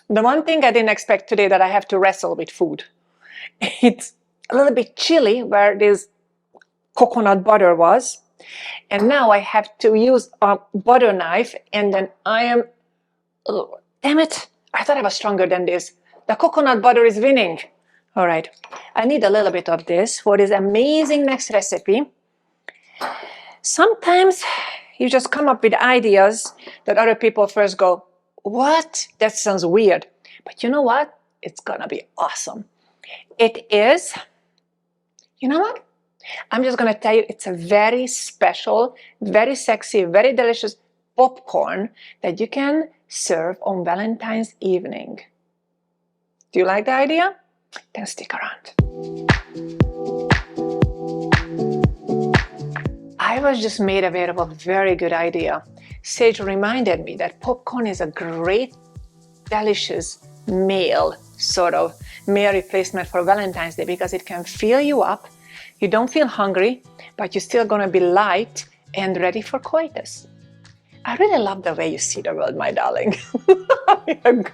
The one thing I didn't expect today that I have to wrestle with food. It's a little bit chilly where this coconut butter was. And now I have to use a butter knife, and then I am, oh, damn it, I thought I was stronger than this. The coconut butter is winning. All right, I need a little bit of this for this amazing next recipe. Sometimes you just come up with ideas that other people first go, what? That sounds weird. But you know what? It's gonna be awesome. It is, you know what? I'm just gonna tell you, it's a very special, very sexy, very delicious popcorn that you can serve on Valentine's evening. Do you like the idea? Then stick around. I was just made aware of a very good idea. Sage reminded me that popcorn is a great, delicious meal replacement for Valentine's Day because it can fill you up. You don't feel hungry, but you're still gonna be light and ready for coitus. I really love the way you see the world, my darling.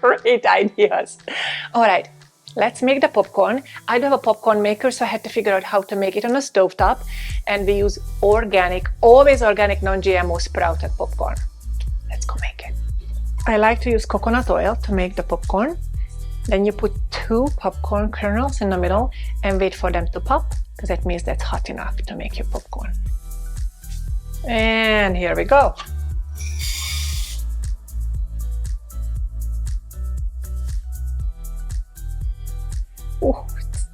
Great ideas. All right, let's make the popcorn. I don't have a popcorn maker, so I had to figure out how to make it on a stovetop. And we use organic, always organic, non-GMO sprouted popcorn. Let's go make it. I like to use coconut oil to make the popcorn. Then you put 2 popcorn kernels in the middle and wait for them to pop, because that means that's hot enough to make your popcorn. And here we go. Ooh,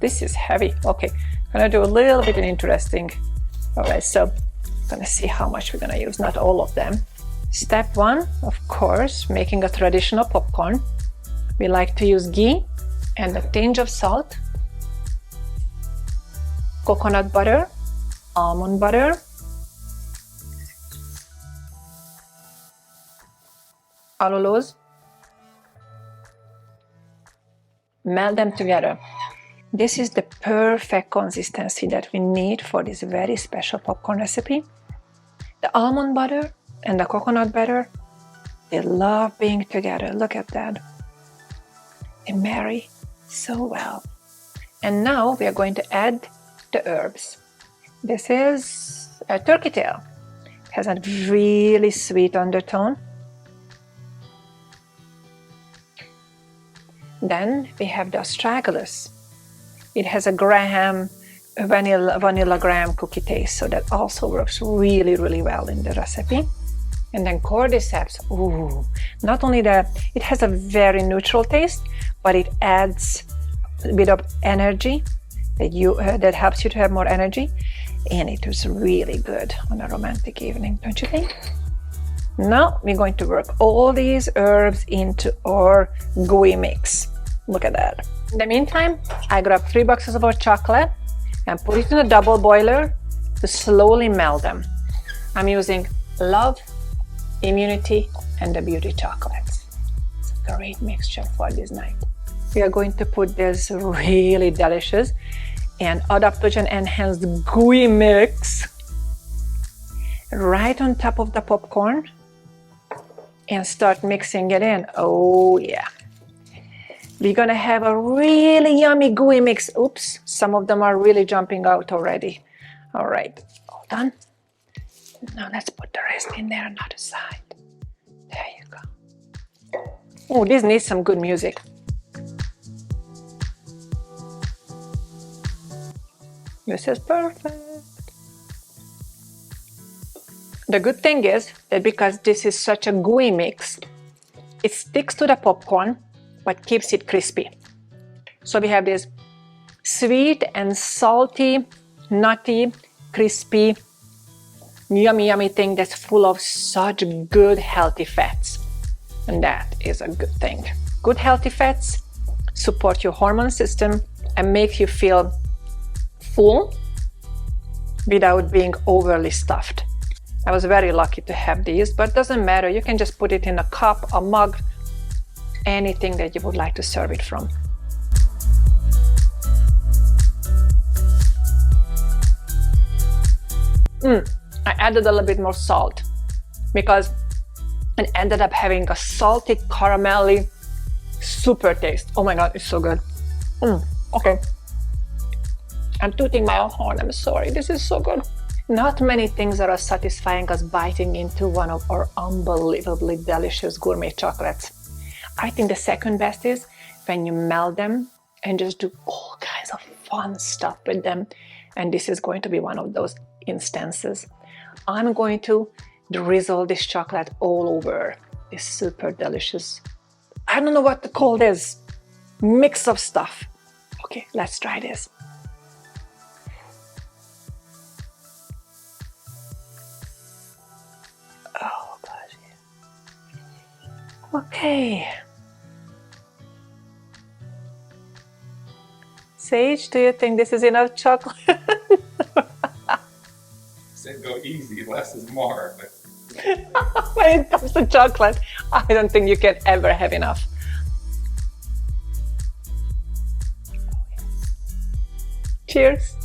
this is heavy. Okay, I'm gonna do a little bit interesting. All right, so I'm gonna see how much we're gonna use, not all of them. Step 1, of course, making a traditional popcorn. We like to use ghee and a tinge of salt, coconut butter, almond butter, allulose. Melt them together. This is the perfect consistency that we need for this very special popcorn recipe. The almond butter and the coconut butter, they love being together. Look at that. They marry so well. And now we are going to add the herbs. This is a turkey tail. It has a really sweet undertone. Then we have the Astragalus. It has a vanilla graham cookie taste, so that also works really, really well in the recipe. And then Cordyceps, ooh, not only that, it has a very neutral taste, but it adds a bit of energy that helps you to have more energy, and it is really good on a romantic evening, don't you think? Now we're going to work all these herbs into our gooey mix. Look at that. In the meantime, I grabbed 3 boxes of hot chocolate and put it in a double boiler to slowly melt them. I'm using Love, Immunity, and the Beauty chocolates. It's a great mixture for this night. We are going to put this really delicious and adaptogen enhanced gooey mix right on top of the popcorn and start mixing it in. Oh yeah. We're gonna have a really yummy gooey mix. Oops, some of them are really jumping out already. All right, hold on. Now let's put the rest in there on the other side. There you go. Oh, this needs some good music. This is perfect. The good thing is that because this is such a gooey mix, it sticks to the popcorn but keeps it crispy. So we have this sweet and salty, nutty, crispy, yummy thing that's full of such good healthy fats. And that is a good thing. Good healthy fats support your hormone system and make you feel full without being overly stuffed. I was very lucky to have these, but it doesn't matter. You can just put it in a cup, a mug, anything that you would like to serve it from. I added a little bit more salt because it ended up having a salty, caramelly, super taste. Oh my God, it's so good. Okay. I'm tooting my own horn, I'm sorry. This is so good. Not many things are as satisfying as biting into one of our unbelievably delicious gourmet chocolates. I think the second best is when you melt them and just do all kinds of fun stuff with them. And this is going to be one of those instances. I'm going to drizzle this chocolate all over this super delicious, I don't know what to call this, mix of stuff. Okay, let's try this. Oh gosh. Okay. Sage, do you think this is enough chocolate? Said go easy, less is more. But when it comes to chocolate, I don't think you can ever have enough. Cheers.